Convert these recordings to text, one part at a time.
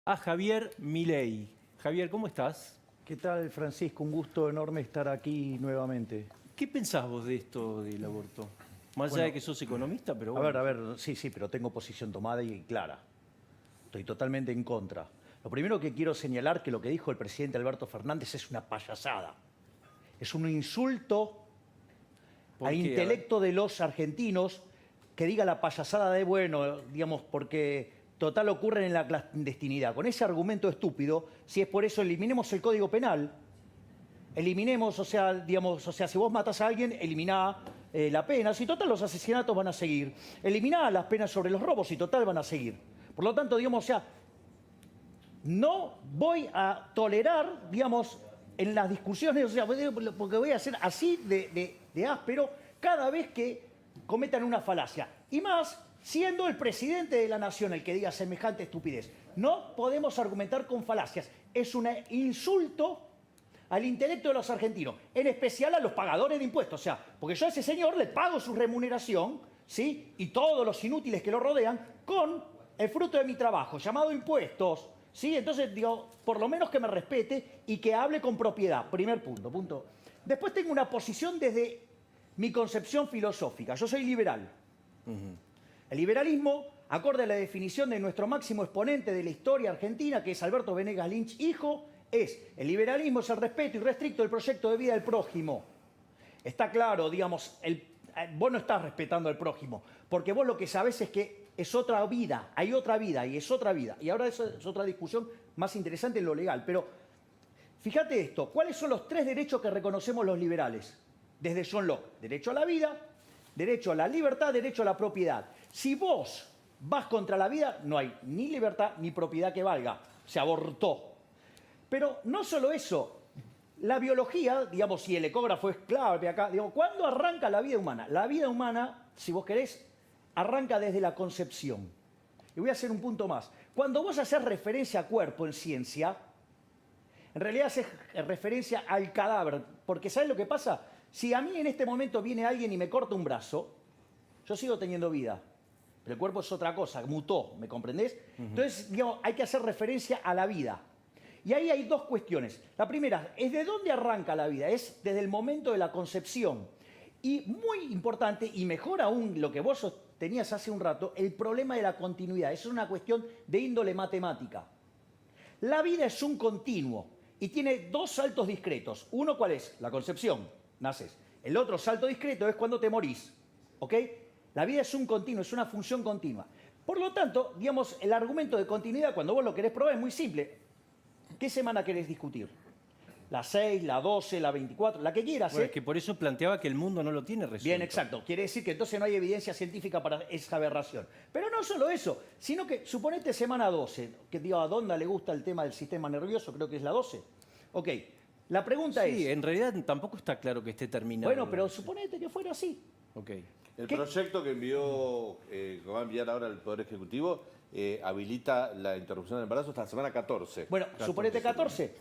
a Javier Milei. Javier, ¿cómo estás? ¿Qué tal, Francisco? Un gusto enorme estar aquí nuevamente. ¿Qué pensás vos de esto del aborto? Más allá de que sos economista, pero bueno. A ver, sí, pero tengo posición tomada y clara. Estoy totalmente en contra. Lo primero que quiero señalar que lo que dijo el presidente Alberto Fernández es una payasada. Es un insulto al intelecto de los argentinos que diga la payasada de, bueno, digamos, porque total ocurren en la clandestinidad. Con ese argumento estúpido, si es por eso, eliminemos el Código Penal. Eliminemos, si vos matás a alguien, eliminá la pena. Si total los asesinatos van a seguir. Eliminá las penas sobre los robos, si total van a seguir. Por lo tanto, no voy a tolerar, en las discusiones, porque voy a ser así de áspero cada vez que cometan una falacia. Y más, siendo el presidente de la nación el que diga semejante estupidez. No podemos argumentar con falacias. Es un insulto al intelecto de los argentinos, en especial a los pagadores de impuestos. Porque yo a ese señor le pago su remuneración, ¿sí? Y todos los inútiles que lo rodean, con el fruto de mi trabajo, llamado impuestos, ¿sí? Entonces, por lo menos que me respete y que hable con propiedad. Primer punto. Después tengo una posición desde mi concepción filosófica. Yo soy liberal. El liberalismo, acorde a la definición de nuestro máximo exponente de la historia argentina, que es Alberto Venegas Lynch, hijo, el liberalismo es el respeto irrestricto del proyecto de vida del prójimo. Está claro, vos no estás respetando al prójimo, porque vos lo que sabés es que es otra vida, hay otra vida y es otra vida. Y ahora eso es otra discusión más interesante en lo legal. Pero fíjate esto, ¿cuáles son los 3 derechos que reconocemos los liberales? Desde John Locke: derecho a la vida, derecho a la libertad, derecho a la propiedad. Si vos vas contra la vida, no hay ni libertad ni propiedad que valga. Se abortó. Pero no solo eso, la biología, si el ecógrafo es clave acá, ¿cuándo arranca la vida humana? La vida humana, si vos querés, arranca desde la concepción. Y voy a hacer un punto más. Cuando vos haces referencia a cuerpo en ciencia, en realidad haces referencia al cadáver. Porque ¿sabés lo que pasa? Si a mí en este momento viene alguien y me corta un brazo, yo sigo teniendo vida. Pero el cuerpo es otra cosa, mutó, ¿me comprendés? Entonces, hay que hacer referencia a la vida. Y ahí hay 2 cuestiones. La primera es ¿de dónde arranca la vida? Es desde el momento de la concepción. Y muy importante, y mejor aún lo que vos sostenías hace un rato, el problema de la continuidad. Es una cuestión de índole matemática. La vida es un continuo y tiene 2 saltos discretos. Uno, ¿cuál es? La concepción, naces. El otro salto discreto es cuando te morís. ¿Ok? La vida es un continuo, es una función continua. Por lo tanto, el argumento de continuidad, cuando vos lo querés probar, es muy simple. ¿Qué semana querés discutir? ¿La 6, la 12, la 24? La que quieras, Bueno, es que por eso planteaba que el mundo no lo tiene resuelto. Bien, exacto. Quiere decir que entonces no hay evidencia científica para esa aberración. Pero no solo eso, sino que suponete semana 12, que a Donda le gusta el tema del sistema nervioso, creo que es la 12. Ok, la pregunta es... Sí, en realidad tampoco está claro que esté terminado. Bueno, pero suponete que fuera así. Ok. El proyecto que va a enviar ahora el Poder Ejecutivo habilita la interrupción del embarazo hasta la semana 14. Bueno, suponete 14.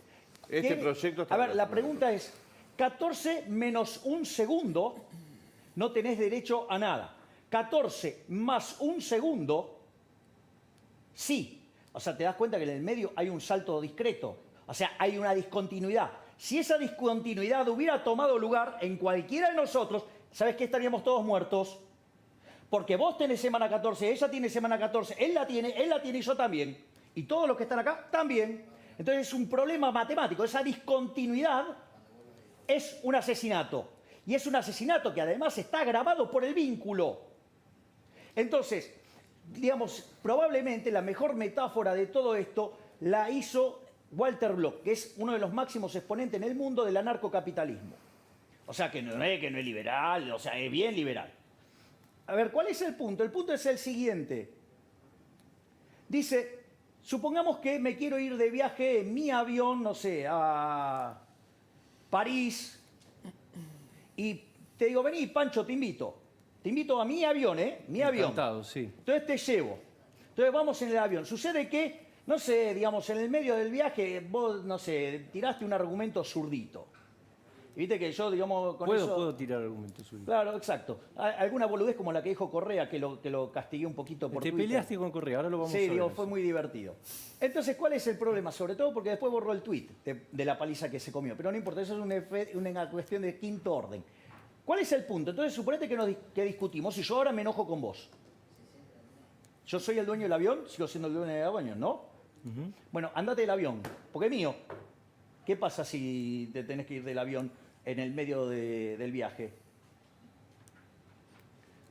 Este proyecto está... A ver, la pregunta es, 14 menos 1 segundo, no tenés derecho a nada. 14 más 1 segundo, sí. O sea, te das cuenta que en el medio hay un salto discreto. O sea, hay una discontinuidad. Si esa discontinuidad hubiera tomado lugar en cualquiera de nosotros, ¿sabes qué? Estaríamos todos muertos. Porque vos tenés semana 14, ella tiene semana 14, él la tiene y yo también. Y todos los que están acá también. Entonces es un problema matemático. Esa discontinuidad es un asesinato. Y es un asesinato que además está agravado por el vínculo. Entonces, probablemente la mejor metáfora de todo esto la hizo Walter Block, que es uno de los máximos exponentes en el mundo del anarcocapitalismo. O sea, que no es liberal, o sea, es bien liberal. A ver, ¿cuál es el punto? El punto es el siguiente. Dice, supongamos que me quiero ir de viaje en mi avión, no sé, a París, y te digo, vení, Pancho, te invito. Te invito a mi avión, ¿eh? Mi avión. Encantado, sí. Entonces te llevo. Entonces vamos en el avión. Sucede que, no sé, en el medio del viaje, vos, no sé, tiraste un argumento zurdito. Y viste que yo, digamos, con Puedo, eso... puedo tirar argumentos suyos. Claro, exacto. Alguna boludez como la que dijo Correa, que lo castigué un poquito por Te Twitter. peleaste con Correa, ahora lo vamos a Sí, ver. digo, eso. fue muy divertido. Entonces, ¿cuál es el problema? Sobre todo porque después borró el tuit de la paliza que se comió. Pero no importa, eso es una cuestión de quinto orden. ¿Cuál es el punto? Entonces, suponete que discutimos y yo ahora me enojo con vos. Yo soy el dueño del avión, sigo siendo el dueño del avión, ¿no? Bueno, andate del avión, porque es mío. ¿Qué pasa si te tenés que ir del avión en el medio del viaje?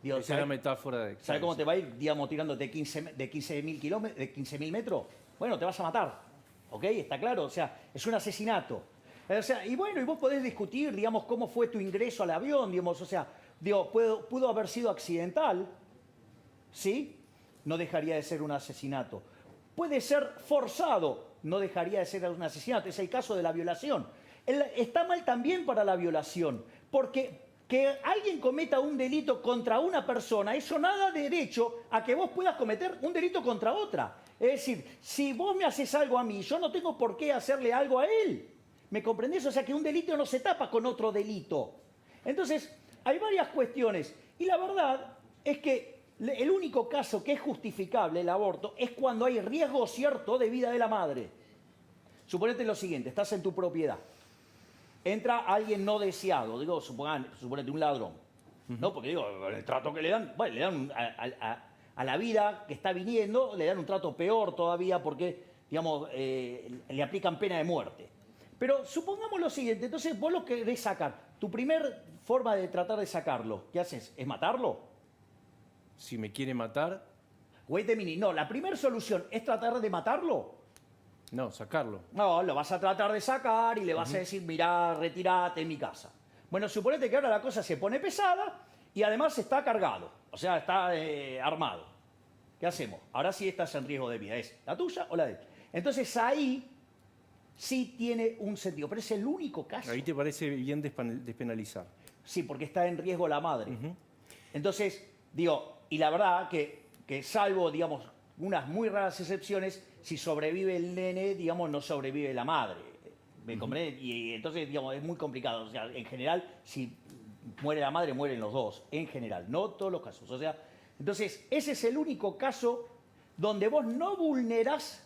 Digo, Esa es la metáfora de... ¿sabes cómo te va a ir, digamos, tirándote de 15.000 kilómetros, de 15.000 metros? Bueno, te vas a matar, ¿ok? Está claro, o sea, es un asesinato. O sea, y bueno, y vos podés discutir, digamos, cómo fue tu ingreso al avión, digamos, o sea, digo, pudo haber sido accidental, ¿sí? No dejaría de ser un asesinato. Puede ser forzado, no dejaría de ser un asesinato. Es el caso de la violación. Está mal también para la violación, porque que alguien cometa un delito contra una persona, eso no da derecho a que vos puedas cometer un delito contra otra. Es decir, si vos me haces algo a mí, yo no tengo por qué hacerle algo a él. ¿Me comprendés? O sea, que un delito no se tapa con otro delito. Entonces, hay varias cuestiones. Y la verdad es que el único caso que es justificable el aborto es cuando hay riesgo cierto de vida de la madre. Suponete lo siguiente, estás en tu propiedad. Entra alguien no deseado, digo, suponete un ladrón. ¿No? Porque digo, el trato que le dan, bueno, le dan a la vida que está viniendo, le dan un trato peor todavía porque, digamos, le aplican pena de muerte. Pero supongamos lo siguiente, entonces vos lo querés sacar. Tu primer forma de tratar de sacarlo, ¿qué haces? ¿Es matarlo? Si me quiere matar, Wait a minute. No, la primera solución es tratar de matarlo. no, sacarlo. No, lo vas a tratar de sacar y le vas a decir, mirá, retírate en mi casa. Bueno, suponete que ahora la cosa se pone pesada y además está cargado, o sea, está armado. ¿Qué hacemos? Ahora sí estás en riesgo de vida. ¿Es la tuya o la de él? Entonces ahí sí tiene un sentido, pero es el único caso. Ahí te parece bien despenalizar. Sí, porque está en riesgo la madre. Entonces, digo, y la verdad que salvo, digamos, unas muy raras excepciones, si sobrevive el nene, digamos, no sobrevive la madre. ¿Me comprende? Y entonces, digamos, es muy complicado. O sea, en general, si muere la madre, mueren los dos. En general, no todos los casos. O sea, entonces, ese es el único caso donde vos no vulnerás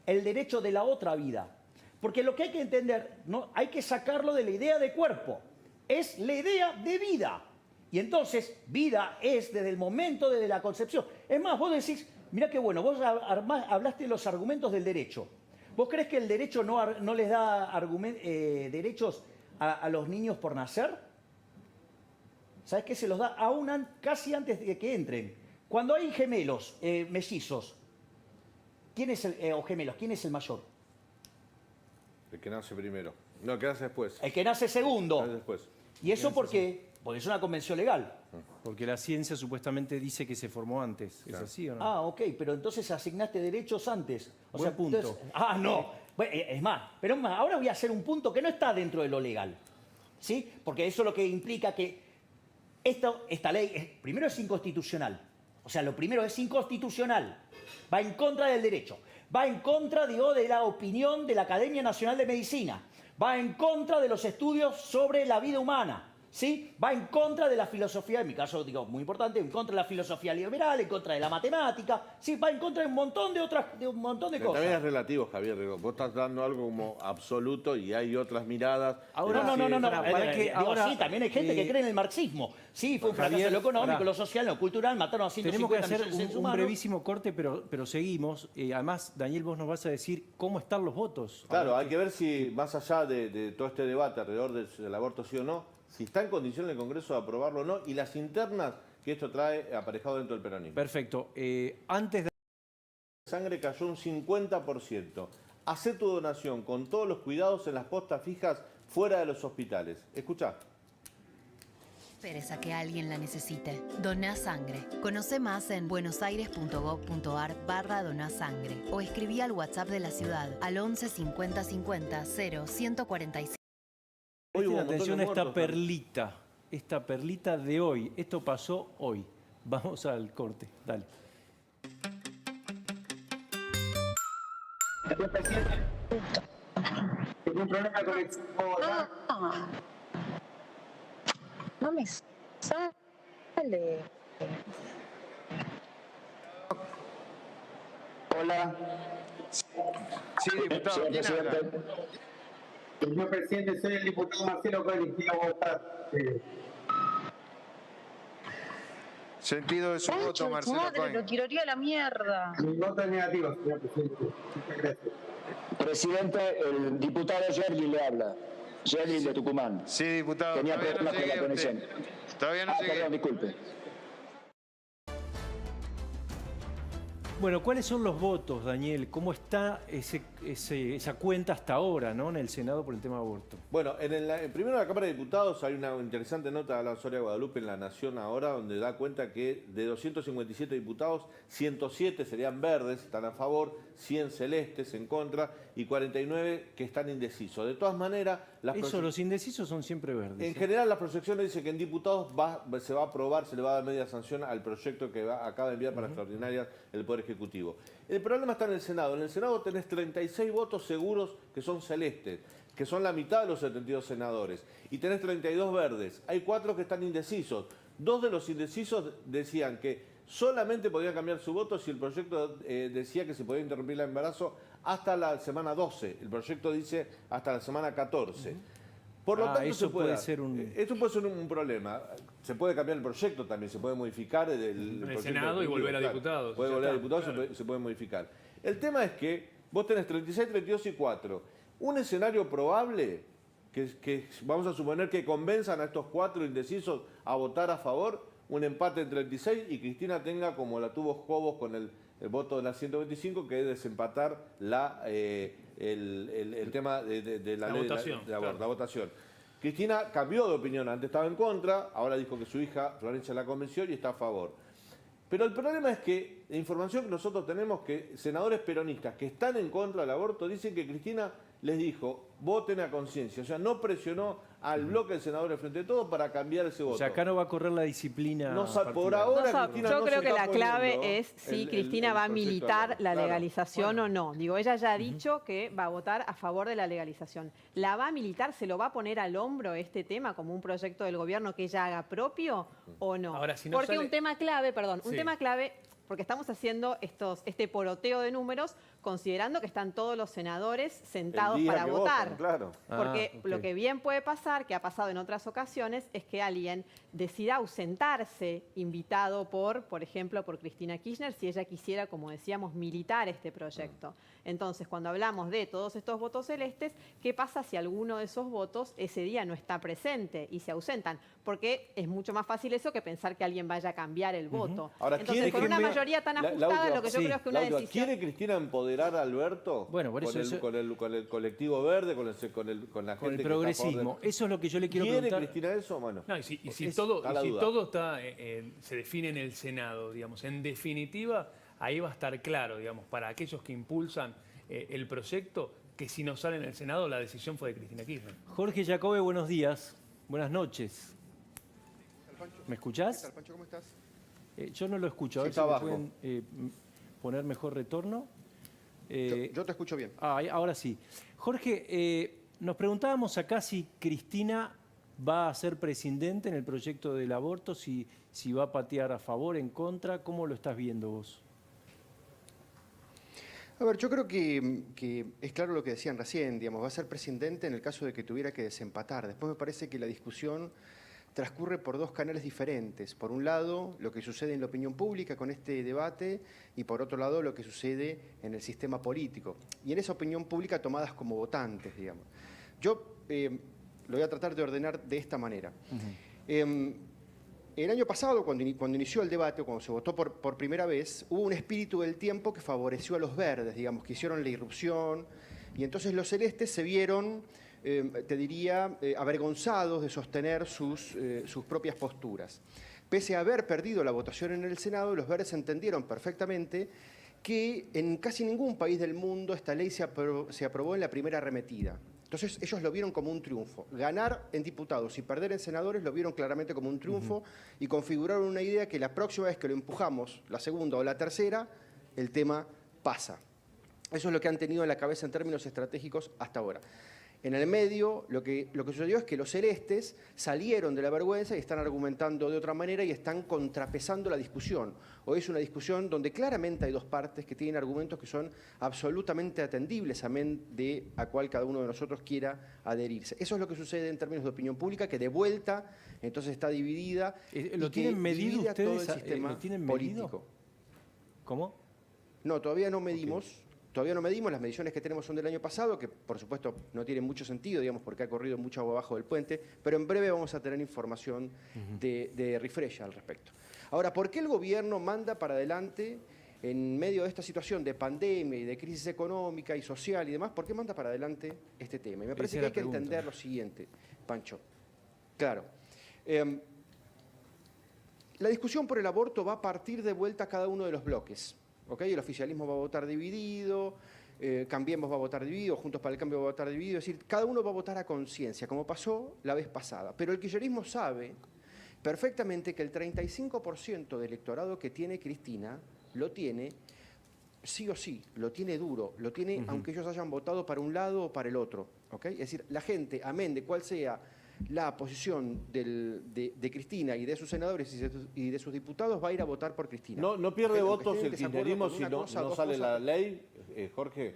el derecho de la otra vida. Porque lo que hay que entender, no, hay que sacarlo de la idea de cuerpo. Es la idea de vida. Y entonces, vida es desde el momento, desde la concepción. Es más, vos decís, mirá qué bueno, vos hablaste de los argumentos del derecho. ¿Vos crees que el derecho no les da derechos a los niños por nacer? ¿Sabés qué? Se los da aún casi antes de que entren. Cuando hay gemelos, mellizos, o gemelos, ¿quién es el mayor? El que nace primero. No, el que nace después. El que nace segundo. Nace después. ¿Y eso por qué? Porque es una convención legal. Porque la ciencia supuestamente dice que se formó antes. ¿Es así o no? Ah, ok, pero entonces asignaste derechos antes. Buen punto. Entonces, no. Bueno, es más, pero ahora voy a hacer un punto que no está dentro de lo legal. ¿Sí? Porque eso lo que implica que esta ley, primero es inconstitucional. O sea, lo primero es inconstitucional. Va en contra del derecho. Va en contra, digo, de la opinión de la Academia Nacional de Medicina. Va en contra de los estudios sobre la vida humana. ¿Sí? Va en contra de la filosofía, en mi caso, digo, muy importante, en contra de la filosofía liberal, en contra de la matemática, ¿sí? Va en contra de un montón de cosas. También es relativo, Javier. Vos estás dando algo como absoluto y hay otras miradas. Ahora No. para que ahora, sí, también hay gente que cree en el marxismo. Sí, fue un fracaso Javier, en lo económico, pará. lo social, lo cultural, mataron a 150 tenemos que millones hacer de seres un humanos. brevísimo corte, pero seguimos. Además, Daniel, vos nos vas a decir cómo están los votos. Claro, hay que ver si más allá de todo este debate alrededor del aborto sí o no, si está en condición el Congreso de aprobarlo o no, y las internas que esto trae aparejado dentro del peronismo. Perfecto. Antes de... Sangre cayó un 50%. Hacé tu donación con todos los cuidados en las postas fijas fuera de los hospitales. Escuchá. Esperes a que alguien la necesite. Doná sangre. Conoce más en buenosaires.gov.ar/donasangre o escribí al WhatsApp de la ciudad al 11 50 50 0 145. Hoy hubo Presten un montón de atención a esta muertos, perlita. Esta perlita de hoy. Esto pasó hoy. Vamos al corte. Dale. Tengo un problema con el... No me sale. Hola. Sí, diputado. Señor ¿Quién habla? presidente. Señor presidente, soy el diputado Marcelo Collins, quiero votar. Sentido de su voto, Concha de tu Marcelo madre, Cohen. lo tiraría a la mierda. Mi voto es negativo, señor presidente. Muchas gracias. Presidente, el diputado Yerli le habla. Yerli de Tucumán. Sí, diputado. Tenía Todavía no problemas con la llegué a conexión. usted. Todavía no Perdón, llegué. disculpe. Bueno, ¿cuáles son los votos, Daniel? ¿Cómo está esa cuenta hasta ahora, ¿no? En el Senado por el tema de aborto. Bueno, primero en la Cámara de Diputados hay una interesante nota de la Soria Guadalupe en La Nación ahora, donde da cuenta que de 257 diputados, 107 serían verdes, están a favor, 100 celestes en contra y 49 que están indecisos. De todas maneras, Los indecisos son siempre verdes. en general las proyecciones dicen que en diputados se va a aprobar, se le va a dar media sanción al proyecto que acaba de enviar para extraordinarias el Poder Ejecutivo. El problema está en el Senado. En el Senado tenés 36 votos seguros que son celestes, que son la mitad de los 72 senadores, y tenés 32 verdes. Hay 4 que están indecisos. 2 de los indecisos decían que solamente podían cambiar su voto si el proyecto decía que se podía interrumpir el embarazo hasta la semana 12. El proyecto dice hasta la semana 14. Por lo tanto, eso puede ser un... Esto puede ser un problema. Se puede cambiar el proyecto también, se puede modificar el Senado y volver a diputados. Puede Ya volver a está, diputados, claro. se puede modificar. El tema es que vos tenés 36, 32 y 4. Un escenario probable, que vamos a suponer que convenzan a estos 4 indecisos a votar a favor, un empate en 36 y Cristina tenga, como la tuvo Jobos con el voto de la 125, que es desempatar el tema de la ley votación, de aborto, claro. la votación. Cristina cambió de opinión, antes estaba en contra, ahora dijo que su hija Florencia la convenció y está a favor. Pero el problema es que la información que nosotros tenemos, que senadores peronistas que están en contra del aborto dicen que Cristina les dijo, voten a conciencia. O sea, no presionó al bloque del senador de Frente de Todos para cambiar ese voto. O sea, acá no va a correr la disciplina. No, por partidaria. ahora No, Cristina yo no creo se que está la clave poniendo es si Cristina va a concepto de militar aborto. la Claro. legalización o no. Digo, ella ya ha dicho que va a votar a favor de la legalización. ¿La va a militar? ¿Se lo va a poner al hombro este tema como un proyecto del gobierno que ella haga propio o no? Ahora, si no Porque sale- un tema clave, perdón, un Sí. tema clave, porque estamos haciendo este poroteo de números considerando que están todos los senadores sentados El día para que votar. votan, claro. Porque Ah, ok. lo que bien puede pasar, que ha pasado en otras ocasiones, es que alguien decida ausentarse, invitado por ejemplo, por Cristina Kirchner, si ella quisiera, como decíamos, militar este proyecto. Entonces, cuando hablamos de todos estos votos celestes, ¿qué pasa si alguno de esos votos ese día no está presente y se ausentan? Porque es mucho más fácil eso que pensar que alguien vaya a cambiar el voto. Ahora, Entonces, con una déjenme- mayoría tan la ajustada, última- lo que yo sí, creo es que una La última, decisión... ¿quiere Cristina empoderar a Alberto? Bueno, por eso con el colectivo verde, con la gente Con el que está a favor progresismo. de- Eso es lo que yo le quiero ¿Quiere preguntar. Cristina eso? Bueno, No, y si está todo la duda. está, se define en el Senado, digamos, en definitiva, ahí va a estar claro, digamos, para aquellos que impulsan el proyecto, que si no sale en el Senado, la decisión fue de Cristina Kirchner. Jorge Jacobe, buenos días. Buenas noches. ¿Me escuchás? ¿Qué tal, Pancho? ¿Cómo estás? Yo no lo escucho. A Sí, ver si está me bajo. pueden poner mejor retorno. Yo te escucho bien. Ahora sí. Jorge, nos preguntábamos acá si Cristina va a ser presidente en el proyecto del aborto, si va a patear a favor, en contra. ¿Cómo lo estás viendo vos? A ver, yo creo que es claro lo que decían recién, digamos, va a ser presidente en el caso de que tuviera que desempatar. Después me parece que la discusión transcurre por dos canales diferentes. Por un lado, lo que sucede en la opinión pública con este debate y por otro lado, lo que sucede en el sistema político. Y en esa opinión pública tomadas como votantes, digamos. Yo lo voy a tratar de ordenar de esta manera. El año pasado, cuando inició el debate, cuando se votó por primera vez, hubo un espíritu del tiempo que favoreció a los verdes, digamos, que hicieron la irrupción, y entonces los celestes se vieron, te diría, avergonzados de sostener sus propias posturas. Pese a haber perdido la votación en el Senado, los verdes entendieron perfectamente que en casi ningún país del mundo esta ley se aprobó en la primera arremetida. Entonces ellos lo vieron como un triunfo. Ganar en diputados y perder en senadores lo vieron claramente como un triunfo y configuraron una idea que la próxima vez que lo empujamos, la segunda o la tercera, el tema pasa. Eso es lo que han tenido en la cabeza en términos estratégicos hasta ahora. En el medio, lo que sucedió es que los celestes salieron de la vergüenza y están argumentando de otra manera y están contrapesando la discusión. Hoy es una discusión donde claramente hay dos partes que tienen argumentos que son absolutamente atendibles, amén de a cual cada uno de nosotros quiera adherirse. Eso es lo que sucede en términos de opinión pública, que de vuelta entonces está dividida. ¿Lo tienen medido divide a todo el ustedes? sistema ¿Lo tienen medido? político. ¿Cómo? No, todavía no medimos. Todavía no medimos, las mediciones que tenemos son del año pasado, que por supuesto no tienen mucho sentido, digamos, porque ha corrido mucha agua abajo del puente, pero en breve vamos a tener información de refresh al respecto. Ahora, ¿por qué el gobierno manda para adelante, en medio de esta situación de pandemia y de crisis económica y social y demás, por qué manda para adelante este tema? Y me parece que hay que entender lo siguiente, Pancho. Claro. La discusión por el aborto va a partir de vuelta a cada uno de los bloques. ¿Okay? El oficialismo va a votar dividido, Cambiemos va a votar dividido, Juntos para el Cambio va a votar dividido, es decir, cada uno va a votar a conciencia, como pasó la vez pasada. Pero el kirchnerismo sabe perfectamente que el 35% del electorado que tiene Cristina lo tiene sí o sí, lo tiene duro, lo tiene aunque ellos hayan votado para un lado o para el otro. ¿Okay? Es decir, la gente, amén de cuál sea la posición de Cristina y de sus senadores y de sus diputados, va a ir a votar por Cristina. ¿No pierde votos el kirchnerismo si no sale la ley, Jorge?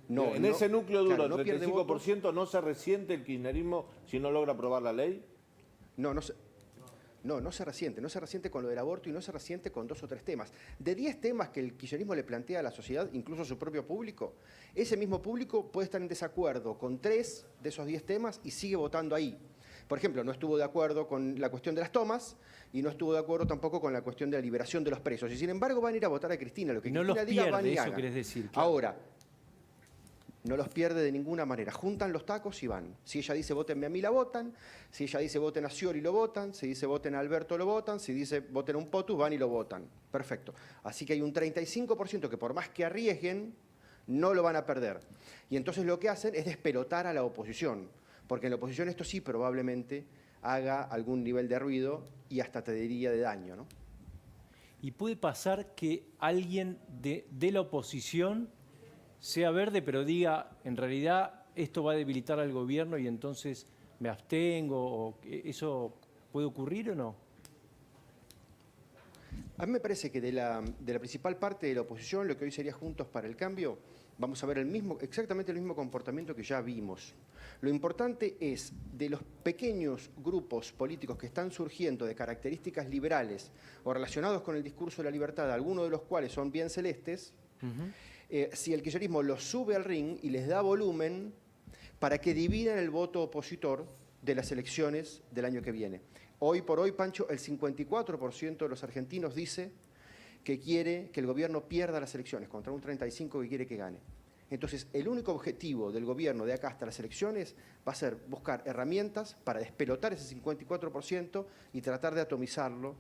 No, en ese núcleo duro, claro, el 35%, ¿no se resiente el kirchnerismo si no logra aprobar la ley? No se resiente con lo del aborto y no se resiente con 2 o 3 temas. De 10 temas que el kirchnerismo le plantea a la sociedad, incluso a su propio público, ese mismo público puede estar en desacuerdo con 3 de esos 10 temas y sigue votando ahí. Por ejemplo, no estuvo de acuerdo con la cuestión de las tomas y no estuvo de acuerdo tampoco con la cuestión de la liberación de los presos. Y sin embargo van a ir a votar a Cristina. Lo que no Cristina los diga, pierde, van y eso hagan. querés decir. Claro. Ahora, no los pierde de ninguna manera. Juntan los tacos y van. Si ella dice votenme a mí, la votan. Si ella dice voten a Scioli, lo votan. Si dice voten a Alberto, lo votan. Si dice voten a un POTUS, van y lo votan. Perfecto. Así que hay un 35% que por más que arriesguen, no lo van a perder. Y entonces lo que hacen es despelotar a la oposición. Porque en la oposición esto sí probablemente haga algún nivel de ruido y hasta te diría de daño, ¿no? ¿Y puede pasar que alguien de la oposición sea verde, pero diga, en realidad esto va a debilitar al gobierno y entonces me abstengo? O ¿eso puede ocurrir o no? A mí me parece que de la principal parte de la oposición, lo que hoy sería Juntos para el Cambio, vamos a ver exactamente el mismo comportamiento que ya vimos. Lo importante es, de los pequeños grupos políticos que están surgiendo de características liberales o relacionados con el discurso de la libertad, algunos de los cuales son bien celestes, si el kirchnerismo los sube al ring y les da volumen para que dividan el voto opositor de las elecciones del año que viene. Hoy por hoy, Pancho, el 54% de los argentinos dice que quiere que el gobierno pierda las elecciones, contra un 35% que quiere que gane. Entonces, el único objetivo del gobierno de acá hasta las elecciones va a ser buscar herramientas para despelotar ese 54% y tratar de atomizarlo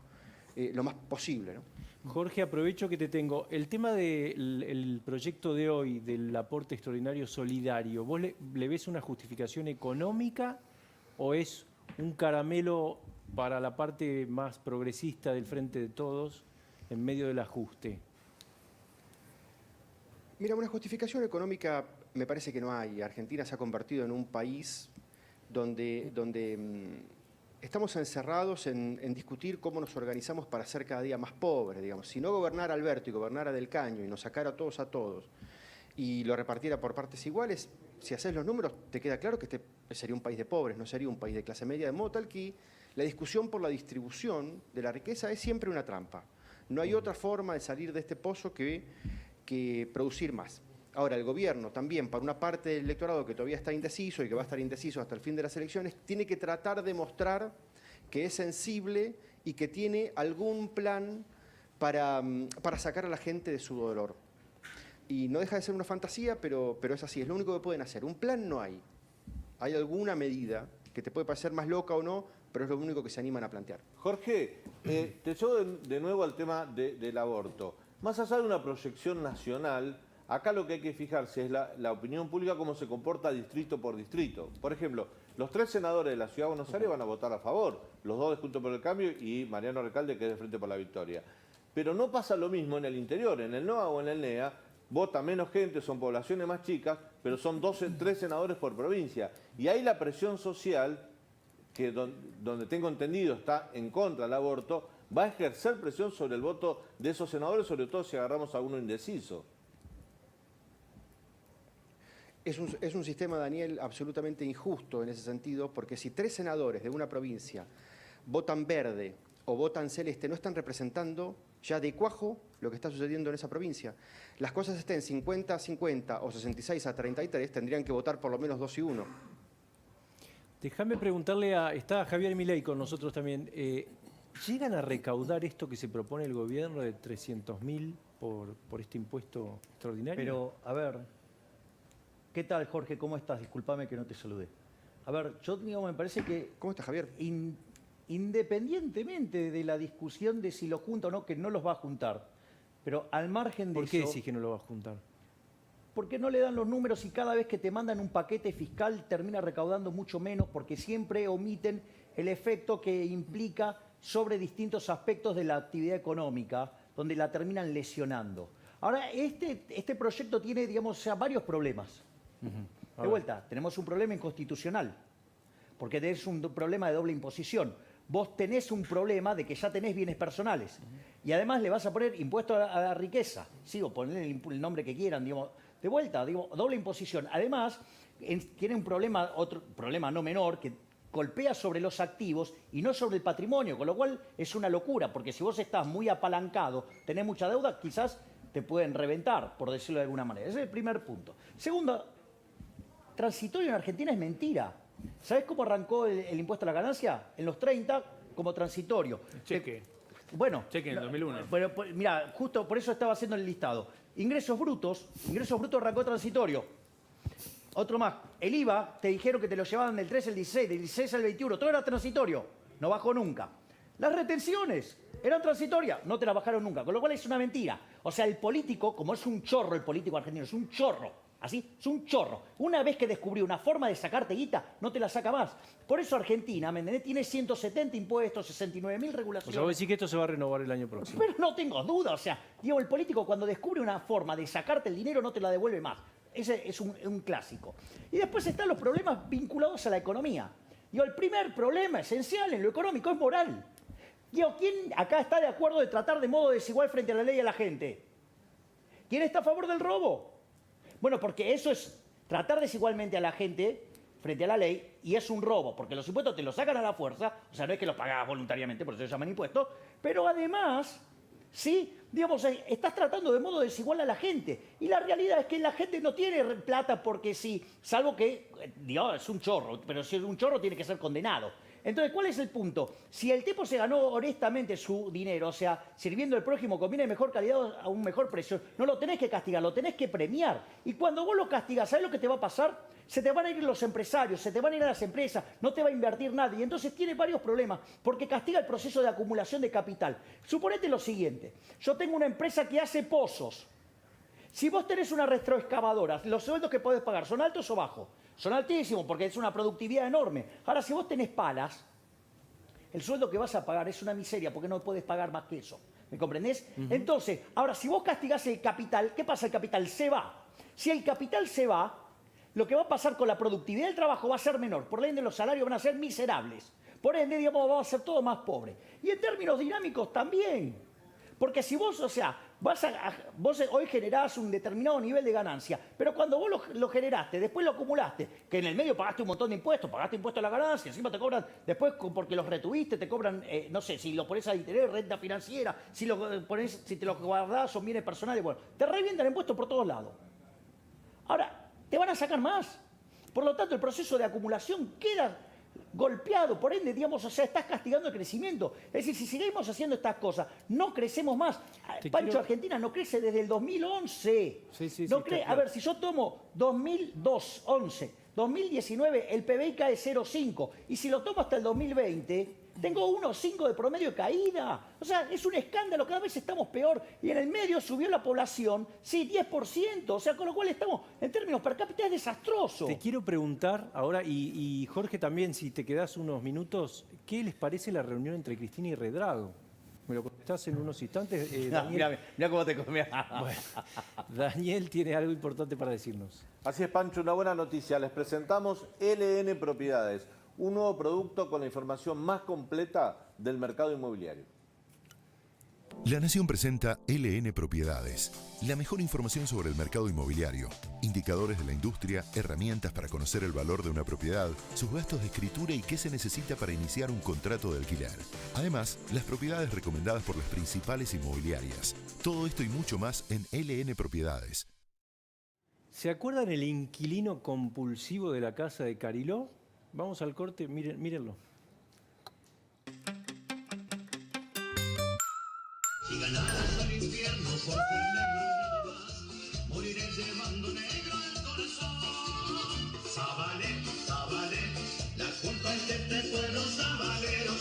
lo más posible, ¿no? Jorge, aprovecho que te tengo. El tema del proyecto de hoy, del aporte extraordinario solidario, ¿vos le ves una justificación económica o es un caramelo para la parte más progresista del Frente de Todos en medio del ajuste? Mira, una justificación económica me parece que no hay. Argentina se ha convertido en un país donde estamos encerrados en discutir cómo nos organizamos para ser cada día más pobres, digamos. Si no gobernara Alberto y gobernara Del Caño y nos sacara a todos y lo repartiera por partes iguales, si haces los números te queda claro que este sería un país de pobres, no sería un país de clase media, de modo tal que la discusión por la distribución de la riqueza es siempre una trampa. No hay otra forma de salir de este pozo que producir más. Ahora, el gobierno también, para una parte del electorado que todavía está indeciso y que va a estar indeciso hasta el fin de las elecciones, tiene que tratar de mostrar que es sensible y que tiene algún plan para sacar a la gente de su dolor. Y no deja de ser una fantasía, pero es así, es lo único que pueden hacer. Un plan no hay. Hay alguna medida que te puede parecer más loca o no, pero es lo único que se animan a plantear. Jorge, te llevo de nuevo al tema del aborto. Más allá de una proyección nacional, acá lo que hay que fijarse es la opinión pública, cómo se comporta distrito por distrito. Por ejemplo, los 3 senadores de la Ciudad de Buenos Aires van a votar a favor, los 2 de Juntos por el Cambio y Mariano Recalde, que es de Frente por la Victoria. Pero no pasa lo mismo en el interior, en el NOA o en el NEA, vota menos gente, son poblaciones más chicas, pero son 3 senadores por provincia. Y ahí la presión social, que donde tengo entendido está en contra del aborto, va a ejercer presión sobre el voto de esos senadores, sobre todo si agarramos a uno indeciso. Es un sistema, Daniel, absolutamente injusto en ese sentido, porque si 3 senadores de una provincia votan verde o votan celeste, no están representando ya de cuajo lo que está sucediendo en esa provincia. Las cosas estén 50-50 o 66-33, tendrían que votar por lo menos 2 y 1. Déjame preguntarle está Javier Milei con nosotros también. ¿Llegan a recaudar esto que se propone el gobierno de 300.000 por este impuesto extraordinario? Pero, a ver, ¿qué tal, Jorge? ¿Cómo estás? Discúlpame que no te saludé. A ver, yo digo, me parece que... ¿Cómo estás, Javier? Independientemente de la discusión de si lo junta o no, que no los va a juntar, pero al margen de eso... ¿Por qué decís que no lo va a juntar? Porque no le dan los números y cada vez que te mandan un paquete fiscal termina recaudando mucho menos porque siempre omiten el efecto que implica sobre distintos aspectos de la actividad económica, donde la terminan lesionando. Ahora, este proyecto tiene, digamos, varios problemas. De vuelta, tenemos un problema inconstitucional, porque tenés un problema de doble imposición. Vos tenés un problema de que ya tenés bienes personales y además le vas a poner impuesto a la riqueza. Sí, o ponerle el nombre que quieran, digamos. De vuelta, digo, doble imposición. Además, tiene un problema, otro problema no menor, que golpea sobre los activos y no sobre el patrimonio, con lo cual es una locura, porque si vos estás muy apalancado, tenés mucha deuda, quizás te pueden reventar, por decirlo de alguna manera. Ese es el primer punto. Segundo, transitorio en Argentina es mentira. ¿Sabés cómo arrancó el impuesto a la ganancia? En los 30, como transitorio. Cheque. Bueno. Cheque en el 2001. Bueno, mira, justo por eso estaba haciendo el listado. Ingresos brutos arrancó transitorio. Otro más. El IVA, te dijeron que te lo llevaban del 13 al 16, del 16 al 21. Todo era transitorio. No bajó nunca. Las retenciones eran transitorias. No te las bajaron nunca. Con lo cual es una mentira. O sea, el político, como es un chorro el político argentino, es un chorro. Así, es un chorro. Una vez que descubrió una forma de sacarte guita, no te la saca más. Por eso Argentina, ¿me entendés? Tiene 170 impuestos, 69.000 regulaciones. O sea, vos decís que esto se va a renovar el año próximo. Pero no tengo duda. O sea, digo, el político cuando descubre una forma de sacarte el dinero no te la devuelve más. Ese es un clásico. Y después están los problemas vinculados a la economía. Digo, el primer problema esencial en lo económico es moral. Digo, ¿quién acá está de acuerdo de tratar de modo desigual frente a la ley a la gente? ¿Quién está a favor del robo? Bueno, porque eso es tratar desigualmente a la gente frente a la ley y es un robo, porque los impuestos te los sacan a la fuerza, o sea, no es que los pagás voluntariamente, por eso se llaman impuestos, pero además, sí, digamos, estás tratando de modo desigual a la gente. Y la realidad es que la gente no tiene plata porque sí, salvo que, digamos, es un chorro, pero si es un chorro tiene que ser condenado. Entonces, ¿cuál es el punto? Si el tipo se ganó honestamente su dinero, o sea, sirviendo al prójimo con bienes de mejor calidad a un mejor precio, no lo tenés que castigar, lo tenés que premiar. Y cuando vos lo castigás, ¿sabés lo que te va a pasar? Se te van a ir los empresarios, se te van a ir las empresas, no te va a invertir nadie. Y entonces tiene varios problemas, porque castiga el proceso de acumulación de capital. Suponete lo siguiente, yo tengo una empresa que hace pozos. Si vos tenés una retroexcavadora, los sueldos que podés pagar, ¿son altos o bajos? Son altísimos porque es una productividad enorme. Ahora, si vos tenés palas, el sueldo que vas a pagar es una miseria porque no podés pagar más que eso. ¿Me comprendés? Entonces, ahora, si vos castigás el capital, ¿qué pasa? El capital se va. Si el capital se va, lo que va a pasar con la productividad del trabajo va a ser menor. Por ende, los salarios van a ser miserables. Por ende, digamos, va a ser todo más pobre. Y en términos dinámicos también. Porque si vos, o sea, vos hoy generás un determinado nivel de ganancia, pero cuando vos lo generaste, después lo acumulaste, que en el medio pagaste un montón de impuestos, pagaste impuestos a la ganancia, encima te cobran, después porque los retuviste, te cobran, no sé, si lo pones a interés, renta financiera, si te lo guardás, son bienes personales, bueno, te revientan impuestos por todos lados. Ahora, te van a sacar más. Por lo tanto, el proceso de acumulación queda golpeado, por ende, digamos, o sea, estás castigando el crecimiento. Es decir, si seguimos haciendo estas cosas, no crecemos más. Pancho, Argentina no crece desde el 2011. A ver, si yo tomo 2002, 11, 2019, el PBI cae 0,5. Y si lo tomo hasta el 2020, tengo 1,5 de promedio de caída. O sea, es un escándalo, cada vez estamos peor. Y en el medio subió la población, sí, 10%. O sea, con lo cual estamos, en términos per cápita, es desastroso. Te quiero preguntar ahora, y Jorge también, si te quedás unos minutos, ¿qué les parece la reunión entre Cristina y Redrado? Me lo contestás. estás en unos instantes. Mirá cómo te comía. Bueno, Daniel tiene algo importante para decirnos. Así es, Pancho, una buena noticia. Les presentamos LN Propiedades, un nuevo producto con la información más completa del mercado inmobiliario. La Nación presenta LN Propiedades, la mejor información sobre el mercado inmobiliario, indicadores de la industria, herramientas para conocer el valor de una propiedad, sus gastos de escritura y qué se necesita para iniciar un contrato de alquiler. Además, las propiedades recomendadas por las principales inmobiliarias. Todo esto y mucho más en LN Propiedades. ¿Se acuerdan el inquilino compulsivo de la casa de Cariló? Vamos al corte, mírenlo. Si ganaras al infierno por ser negro y nada más, moriré llevando negro el corazón. Zabalé, Zabalé, la culpa es de este pueblo sabalero.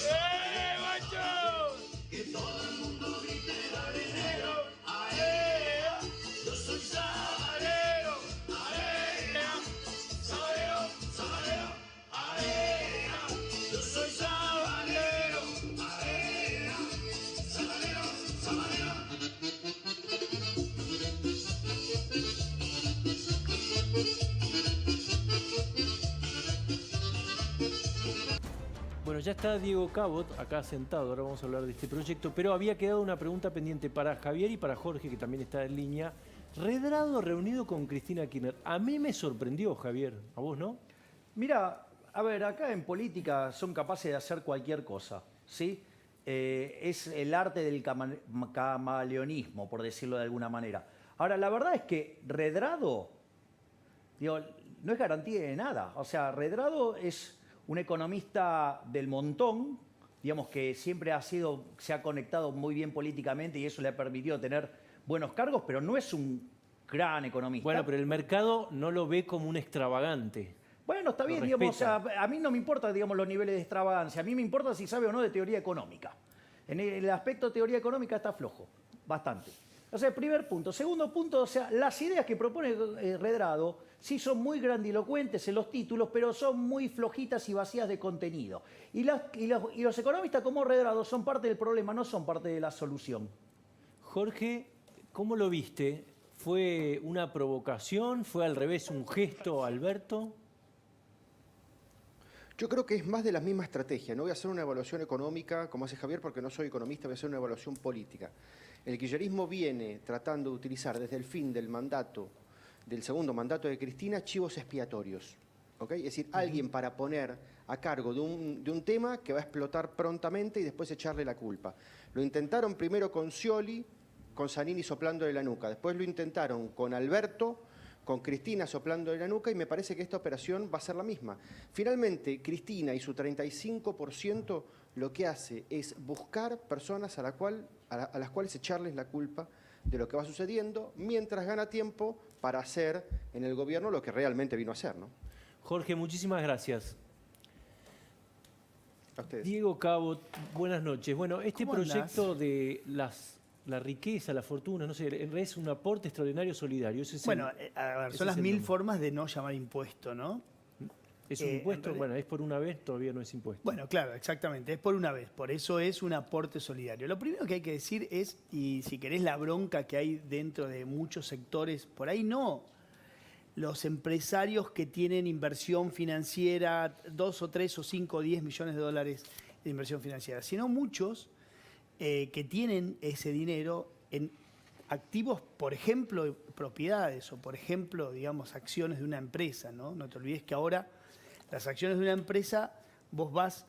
Que todo el mundo grite, dale negro, aea. Yo soy sabalero, aea. Sabalero, sabalero, aea. Yo soy sabalero, aea. Sabalero, sabalero. Bueno, ya está Diego Cabot acá sentado, ahora vamos a hablar de este proyecto, pero había quedado una pregunta pendiente para Javier y para Jorge, que también está en línea. Redrado reunido con Cristina Kirchner. A mí me sorprendió, Javier, ¿a vos no? Mira, a ver, acá en política son capaces de hacer cualquier cosa, ¿sí? Es el arte del camaleonismo, por decirlo de alguna manera. Ahora, la verdad es que Redrado, digo, no es garantía de nada. O sea, Redrado es un economista del montón, digamos que siempre se ha conectado muy bien políticamente y eso le ha permitido tener buenos cargos, pero no es un gran economista. Bueno, pero el mercado no lo ve como un extravagante. Bueno, está bien, digamos, o sea, a mí no me importa, digamos, los niveles de extravagancia, a mí me importa si sabe o no de teoría económica. En el aspecto de teoría económica está flojo, bastante. O sea, primer punto. Segundo punto, o sea, las ideas que propone Redrado sí son muy grandilocuentes en los títulos, pero son muy flojitas y vacías de contenido. Y los economistas como Redrado son parte del problema, no son parte de la solución. Jorge, ¿cómo lo viste? ¿Fue una provocación? ¿Fue al revés un gesto, Alberto? Yo creo que es más de la misma estrategia. No voy a hacer una evaluación económica, como hace Javier, porque no soy economista, voy a hacer una evaluación política. El kirchnerismo viene tratando de utilizar desde el fin del mandato, del segundo mandato de Cristina, chivos expiatorios. ¿Okay? Es decir, alguien para poner a cargo de un tema que va a explotar prontamente y después echarle la culpa. Lo intentaron primero con Scioli, con Zanini soplándole la nuca. Después lo intentaron con Alberto, con Cristina soplándole la nuca, y me parece que esta operación va a ser la misma. Finalmente, Cristina y su 35% lo que hace es buscar personas a las cuales echarles la culpa de lo que va sucediendo, mientras gana tiempo para hacer en el gobierno lo que realmente vino a hacer, ¿no? Jorge, muchísimas gracias. A ustedes. Diego Cabot, buenas noches. Bueno, este ¿Cómo proyecto de la riqueza, la fortuna, no sé, en realidad es un aporte extraordinario solidario. Ese es bueno, a ver, son las 1000 formas de no llamar impuesto, ¿no? ¿Es un impuesto? Bueno, es por una vez, todavía no es impuesto. Bueno, claro, exactamente, es por una vez, por eso es un aporte solidario. Lo primero que hay que decir es, y si querés la bronca que hay dentro de muchos sectores, por ahí no los empresarios que tienen inversión financiera, 2 o 3 o 5 o 10 millones de dólares de inversión financiera, sino muchos que tienen ese dinero en activos, por ejemplo, propiedades o, por ejemplo, digamos, acciones de una empresa, ¿no? No te olvides que ahora las acciones de una empresa vos vas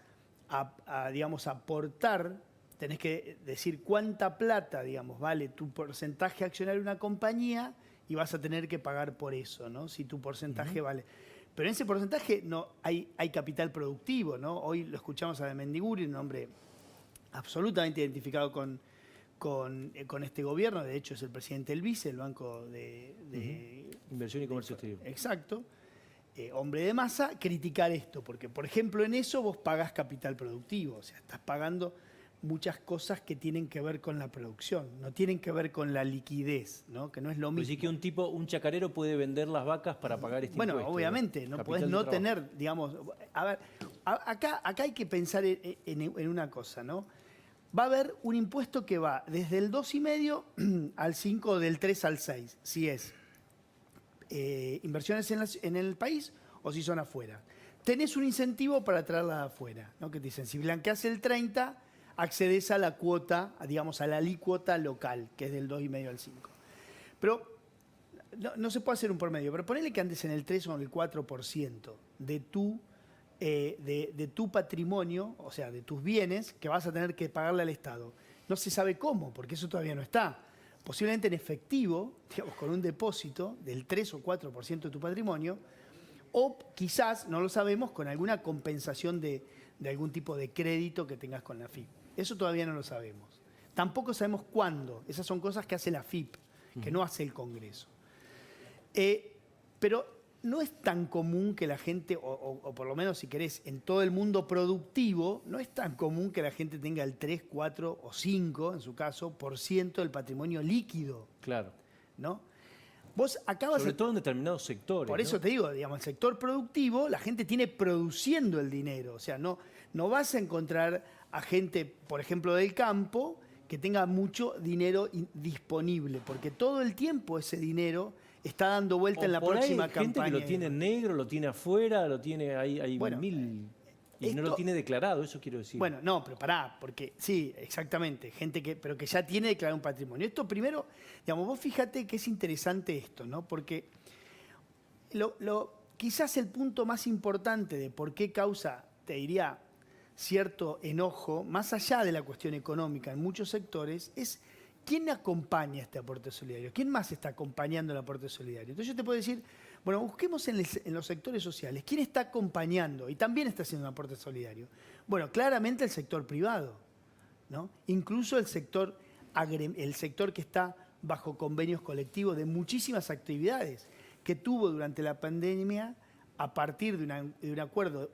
digamos, a aportar, tenés que decir cuánta plata, digamos, vale tu porcentaje accionario de una compañía y vas a tener que pagar por eso, ¿no? Si tu porcentaje vale. Pero en ese porcentaje no hay capital productivo, ¿no? Hoy lo escuchamos a De Mendiguri, un hombre absolutamente identificado con este gobierno, de hecho es el presidente del BICE, el Banco de Inversión y Comercio Exterior. Exacto. Hombre de masa, criticar esto, porque por ejemplo en eso vos pagás capital productivo, o sea, estás pagando muchas cosas que tienen que ver con la producción, no tienen que ver con la liquidez, ¿no? Que no es lo mismo. Así que un chacarero puede vender las vacas para pagar este impuesto. Bueno, obviamente, no podés no tener, digamos, a ver, acá hay que pensar en una cosa, ¿no? va a haber un impuesto que va desde el 2,5 al 5, del 3 al 6, si es inversiones en el país o si son afuera. Tenés un incentivo para traerla de afuera, ¿no? Que te dicen, si blanqueás el 30, accedes a la cuota, digamos, a la alícuota local, que es del 2,5 al 5. Pero no se puede hacer un promedio, pero ponele que andes en el 3 o en el 4% de tu patrimonio, o sea, de tus bienes, que vas a tener que pagarle al Estado. No se sabe cómo, porque eso todavía no está. Posiblemente en efectivo, digamos, con un depósito del 3 o 4% de tu patrimonio, o quizás, no lo sabemos, con alguna compensación de algún tipo de crédito que tengas con la AFIP. Eso todavía no lo sabemos. Tampoco sabemos cuándo. Esas son cosas que hace la AFIP, que no hace el Congreso. Pero no es tan común que la gente, o por lo menos si querés, en todo el mundo productivo, no es tan común que la gente tenga el 3, 4 o 5, en su caso, % del patrimonio líquido. Claro. ¿No? Vos acabas Sobre todo en determinados sectores. Por eso te digo, digamos, el sector productivo, la gente tiene produciendo el dinero. O sea, no vas a encontrar a gente, por ejemplo, del campo, que tenga mucho dinero disponible, porque todo el tiempo ese dinero está dando vuelta en la próxima campaña. Gente que lo tiene en negro, lo tiene afuera, lo tiene hay Bueno, mil. Y no lo tiene declarado, eso quiero decir. Bueno, no, pero pará, porque sí, exactamente, gente pero que ya tiene declarado un patrimonio. Esto primero, digamos, vos fíjate que es interesante esto, ¿no? Porque quizás el punto más importante de por qué causa, te diría, cierto enojo, más allá de la cuestión económica en muchos sectores, es quién acompaña este aporte solidario, quién más está acompañando el aporte solidario. Entonces yo te puedo decir, bueno, busquemos en los sectores sociales, quién está acompañando y también está haciendo un aporte solidario. Bueno, claramente el sector privado, ¿no? Incluso el sector que está bajo convenios colectivos de muchísimas actividades que tuvo durante la pandemia a partir de un acuerdo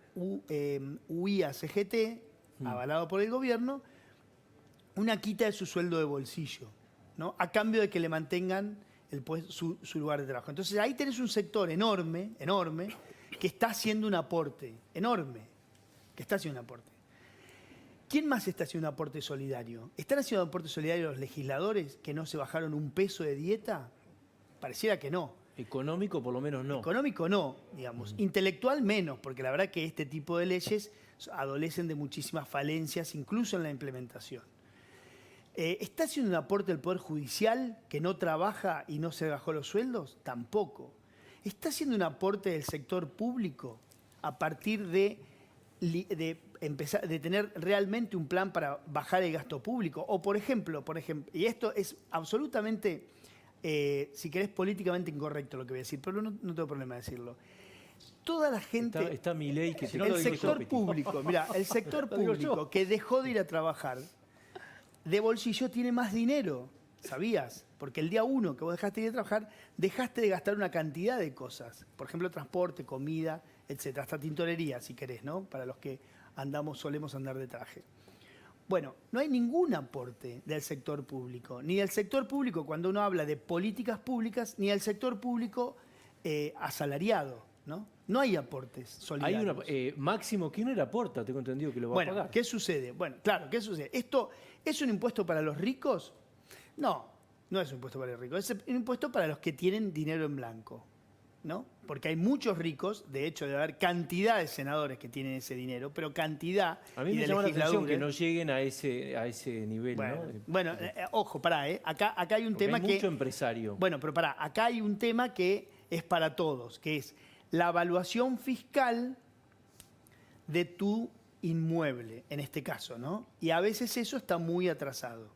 UIA-CGT, avalado por el gobierno, una quita de su sueldo de bolsillo, ¿no? A cambio de que le mantengan su lugar de trabajo. Entonces ahí tenés un sector enorme, que está haciendo un aporte, ¿Quién más está haciendo un aporte solidario? ¿Están haciendo un aporte solidario los legisladores que no se bajaron un peso de dieta? Pareciera que no. Económico por lo menos no. Económico no, digamos. Intelectual menos, porque la verdad que este tipo de leyes adolecen de muchísimas falencias, incluso en la implementación. ¿Está haciendo un aporte el Poder Judicial que no trabaja y no se bajó los sueldos? Tampoco. ¿Está haciendo un aporte del sector público a partir de tener realmente un plan para bajar el gasto público? O por ejemplo, y esto es absolutamente, si querés, políticamente incorrecto lo que voy a decir, pero no tengo problema de decirlo. Toda la gente... Está mi ley que... El sector público, mira, el sector público que dejó de ir a trabajar, de bolsillo tiene más dinero, ¿sabías? Porque el día 1 que vos dejaste de ir a trabajar, dejaste de gastar una cantidad de cosas. Por ejemplo, transporte, comida, etc. Hasta tintorería, si querés, ¿no? Para los que solemos andar de traje. Bueno, no hay ningún aporte del sector público, ni del sector público cuando uno habla de políticas públicas, ni del sector público asalariado, ¿no? No hay aportes solidarios. Máximo Kirchner aporta, tengo entendido que lo va a pagar. ¿Qué sucede? Bueno, claro, ¿qué sucede? ¿Esto es un impuesto para los ricos? No es un impuesto para los ricos, es un impuesto para los que tienen dinero en blanco, ¿no? Porque hay muchos ricos, de hecho debe haber cantidad de senadores que tienen ese dinero, pero cantidad a mí me llama la atención que no lleguen a ese nivel, bueno, ¿no? Ojo, pará, acá hay un tema hay mucho empresario. Bueno, pero pará, acá hay un tema que es para todos, que es la evaluación fiscal de tu inmueble, en este caso, ¿no? Y a veces eso está muy atrasado.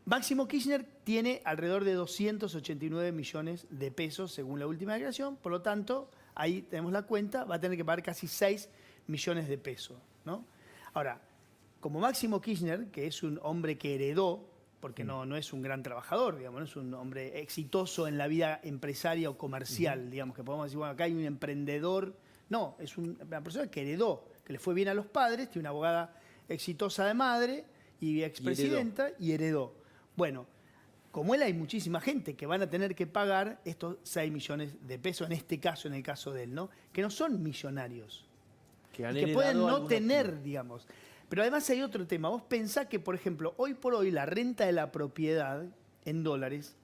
Máximo Kirchner tiene alrededor de 289 millones de pesos según la última declaración, por lo tanto, ahí tenemos la cuenta, va a tener que pagar casi 6 millones de pesos, ¿no? Ahora, como Máximo Kirchner, que es un hombre que heredó, porque no es un gran trabajador, digamos, no es un hombre exitoso en la vida empresaria o comercial, digamos, que podemos decir, bueno, acá hay un emprendedor. No, es una persona que heredó, que le fue bien a los padres, tiene una abogada exitosa de madre y expresidenta y heredó. Bueno, como él hay muchísima gente que van a tener que pagar estos 6 millones de pesos, en este caso, en el caso de él, ¿no? Que no son millonarios, que pueden no tener, digamos. Pero además hay otro tema. Vos pensás que, por ejemplo, hoy por hoy la renta de la propiedad en dólares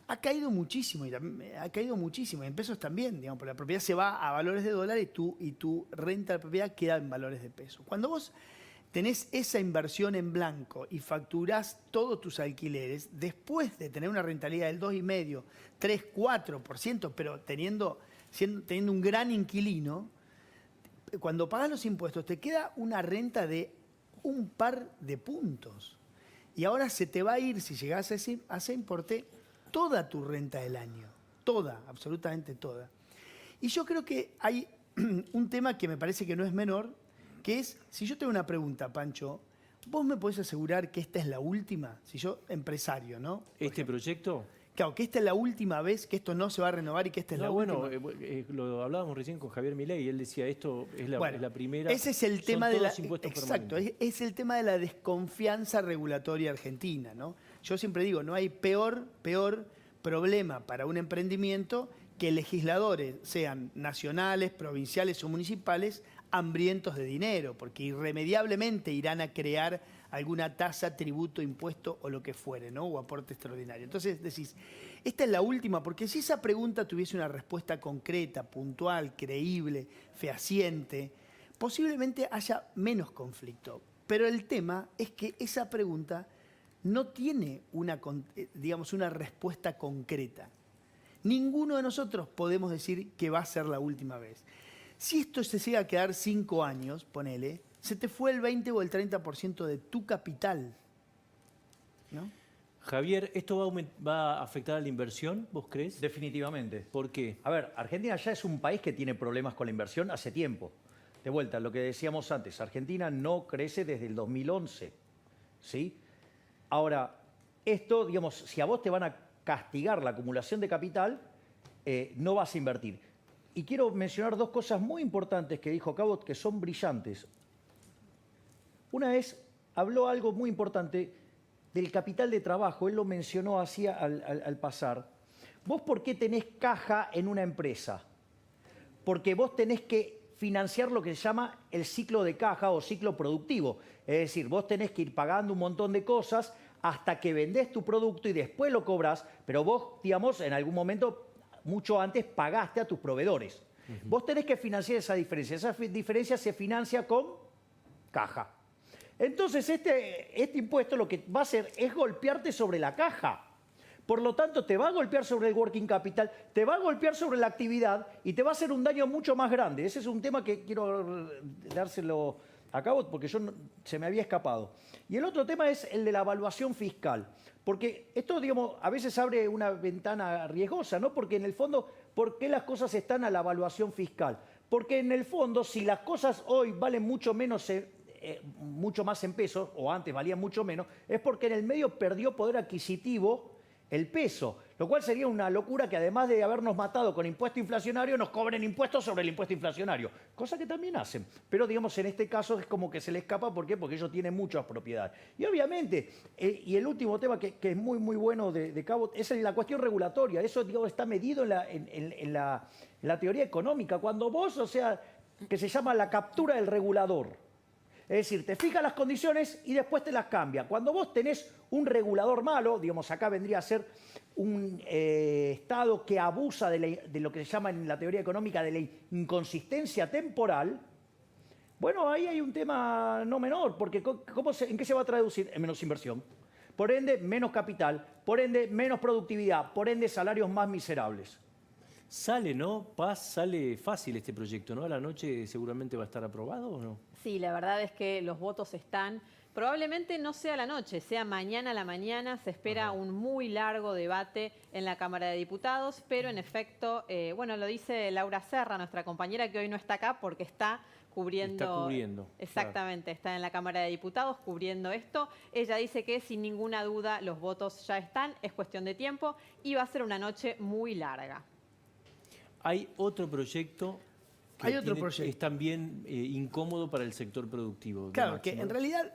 ha caído muchísimo, en pesos también, digamos, porque la propiedad se va a valores de dólar y tu renta de la propiedad queda en valores de peso. Cuando vos tenés esa inversión en blanco y facturás todos tus alquileres, después de tener una rentabilidad del 2,5%, 3%, 4%, pero teniendo un gran inquilino, cuando pagas los impuestos te queda una renta de un par de puntos. Y ahora se te va a ir, si llegás a ese importe, toda tu renta del año. Toda, absolutamente toda. Y yo creo que hay un tema que me parece que no es menor, que es, si yo tengo una pregunta, Pancho, ¿vos me podés asegurar que esta es la última? Si yo, empresario, ¿no? ¿Este proyecto? Claro, que esta es la última vez, que esto no se va a renovar y que esta es la última. Bueno, lo hablábamos recién con Javier Milei y él decía, esto es la primera. Ese es el tema de la... Exacto, es el tema de la desconfianza regulatoria argentina, ¿no? Yo siempre digo, no hay peor problema para un emprendimiento que legisladores, sean nacionales, provinciales o municipales, hambrientos de dinero, porque irremediablemente irán a crear alguna tasa, tributo, impuesto o lo que fuere, ¿no? O aporte extraordinario. Entonces decís, esta es la última, porque si esa pregunta tuviese una respuesta concreta, puntual, creíble, fehaciente, posiblemente haya menos conflicto. Pero el tema es que esa pregunta no tiene una respuesta concreta. Ninguno de nosotros podemos decir que va a ser la última vez. Si esto se llega a quedar 5 años, ponele, se te fue el 20 o el 30% de tu capital, ¿no? Javier, ¿esto va a afectar a la inversión, vos crees? Definitivamente. ¿Por qué? A ver, Argentina ya es un país que tiene problemas con la inversión hace tiempo. De vuelta, lo que decíamos antes, Argentina no crece desde el 2011, ¿sí? Ahora, esto, digamos, si a vos te van a castigar la acumulación de capital, no vas a invertir. Y quiero mencionar 2 cosas muy importantes que dijo Cabot, que son brillantes. Una es, habló algo muy importante del capital de trabajo, él lo mencionó así al pasar. ¿Vos por qué tenés caja en una empresa? Porque vos tenés que financiar lo que se llama el ciclo de caja o ciclo productivo. Es decir, vos tenés que ir pagando un montón de cosas hasta que vendés tu producto y después lo cobras, pero vos, digamos, en algún momento, mucho antes, pagaste a tus proveedores. Vos tenés que financiar esa diferencia. Esa diferencia se financia con caja. Entonces, este impuesto lo que va a hacer es golpearte sobre la caja. Por lo tanto, te va a golpear sobre el working capital, te va a golpear sobre la actividad y te va a hacer un daño mucho más grande. Ese es un tema que quiero dárselo a cabo porque se me había escapado. Y el otro tema es el de la evaluación fiscal. Porque esto, digamos, a veces abre una ventana riesgosa, ¿no? Porque en el fondo, ¿por qué las cosas están a la evaluación fiscal? Porque en el fondo, si las cosas hoy valen mucho menos, mucho más en pesos, o antes valían mucho menos, es porque en el medio perdió poder adquisitivo el peso, lo cual sería una locura que además de habernos matado con impuesto inflacionario, nos cobren impuestos sobre el impuesto inflacionario, cosa que también hacen. Pero digamos, en este caso es como que se le escapa, ¿por qué? Porque ellos tienen muchas propiedades. Y obviamente, y el último tema que es muy, muy bueno de Cabot, es la cuestión regulatoria. Eso, digamos, está medido en la teoría económica. Cuando vos, o sea, que se llama la captura del regulador. Es decir, te fija las condiciones y después te las cambia. Cuando vos tenés un regulador malo, digamos, acá vendría a ser un Estado que abusa de lo que se llama en la teoría económica de la inconsistencia temporal, bueno, ahí hay un tema no menor, porque ¿en qué se va a traducir? En menos inversión. Por ende, menos capital. Por ende, menos productividad. Por ende, salarios más miserables. Sale, ¿no? Sale fácil este proyecto, ¿no? A la noche seguramente va a estar aprobado, ¿o no? Sí, la verdad es que los votos están. Probablemente no sea la noche, sea mañana a la mañana. Se espera un muy largo debate en la Cámara de Diputados, pero en efecto, bueno, lo dice Laura Serra, nuestra compañera, que hoy no está acá porque está cubriendo. Está cubriendo. Exactamente, claro. Está en la Cámara de Diputados cubriendo esto. Ella dice que sin ninguna duda los votos ya están, es cuestión de tiempo y va a ser una noche muy larga. Hay otro proyecto que es también incómodo para el sector productivo. Claro, que en realidad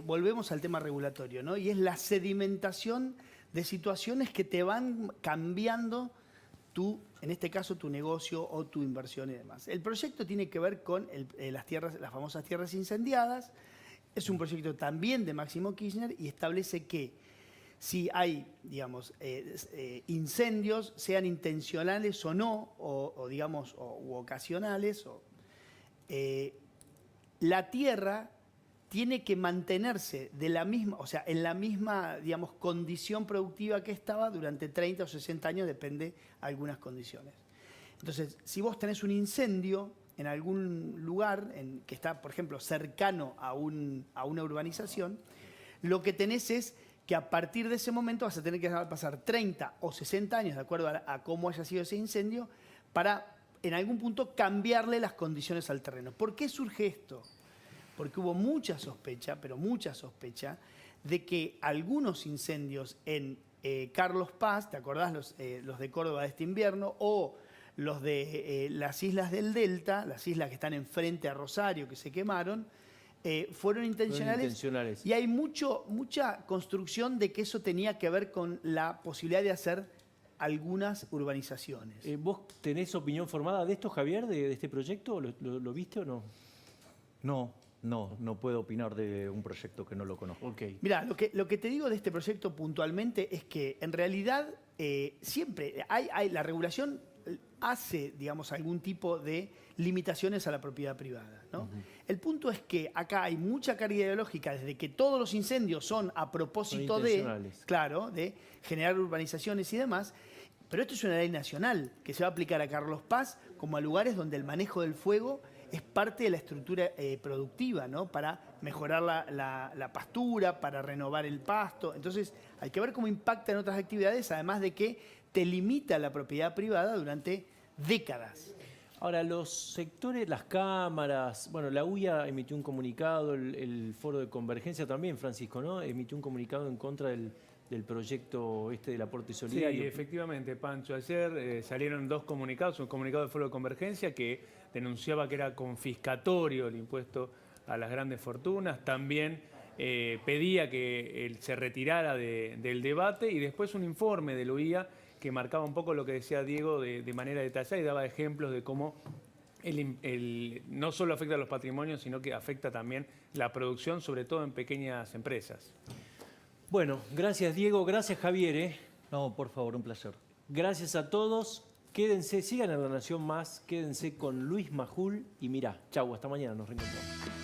volvemos al tema regulatorio, ¿no? Y es la sedimentación de situaciones que te van cambiando tu en este caso tu negocio o tu inversión y demás. El proyecto tiene que ver con las famosas tierras incendiadas. Es un proyecto también de Máximo Kirchner y establece que si hay, digamos, incendios, sean intencionales o no, u ocasionales, la tierra tiene que mantenerse de la misma, o sea, en la misma, digamos, condición productiva que estaba durante 30 o 60 años, depende de algunas condiciones. Entonces, si vos tenés un incendio en algún lugar que está, por ejemplo, cercano a una urbanización, lo que tenés es que a partir de ese momento vas a tener que pasar 30 o 60 años, de acuerdo a cómo haya sido ese incendio, para en algún punto cambiarle las condiciones al terreno. ¿Por qué surge esto? Porque hubo mucha sospecha, pero mucha sospecha, de que algunos incendios en Carlos Paz, ¿te acordás los de Córdoba de este invierno? O los de las islas del Delta, las islas que están enfrente a Rosario, que se quemaron, fueron intencionales. Y hay mucha construcción de que eso tenía que ver con la posibilidad de hacer algunas urbanizaciones. ¿Vos tenés opinión formada de esto, Javier, de este proyecto? ¿Lo viste o no? No puedo opinar de un proyecto que no lo conozco. Okay. Mirá, lo que te digo de este proyecto puntualmente es que en realidad siempre la regulación hace, digamos, algún tipo de limitaciones a la propiedad privada, ¿no? El punto es que acá hay mucha carga ideológica desde que todos los incendios son a propósito de generar urbanizaciones y demás, pero esto es una ley nacional que se va a aplicar a Carlos Paz como a lugares donde el manejo del fuego es parte de la estructura productiva, ¿no? Para mejorar la pastura, para renovar el pasto. Entonces, hay que ver cómo impacta en otras actividades, además de que te limita la propiedad privada durante décadas. Ahora, los sectores, las cámaras, bueno, la UIA emitió un comunicado, el Foro de Convergencia también, Francisco, ¿no? Emitió un comunicado en contra del proyecto del aporte solidario. Sí, efectivamente, Pancho. Ayer salieron dos comunicados, un comunicado del Foro de Convergencia que denunciaba que era confiscatorio el impuesto a las grandes fortunas, también pedía que se retirara del debate, y después un informe de la UIA que marcaba un poco lo que decía Diego de manera detallada y daba ejemplos de cómo no solo afecta a los patrimonios, sino que afecta también la producción, sobre todo en pequeñas empresas. Bueno, gracias Diego, gracias Javier. No, por favor, un placer. Gracias a todos. Quédense, sigan en La Nación Más, quédense con Luis Majul y mirá, chau, hasta mañana, nos reencontramos.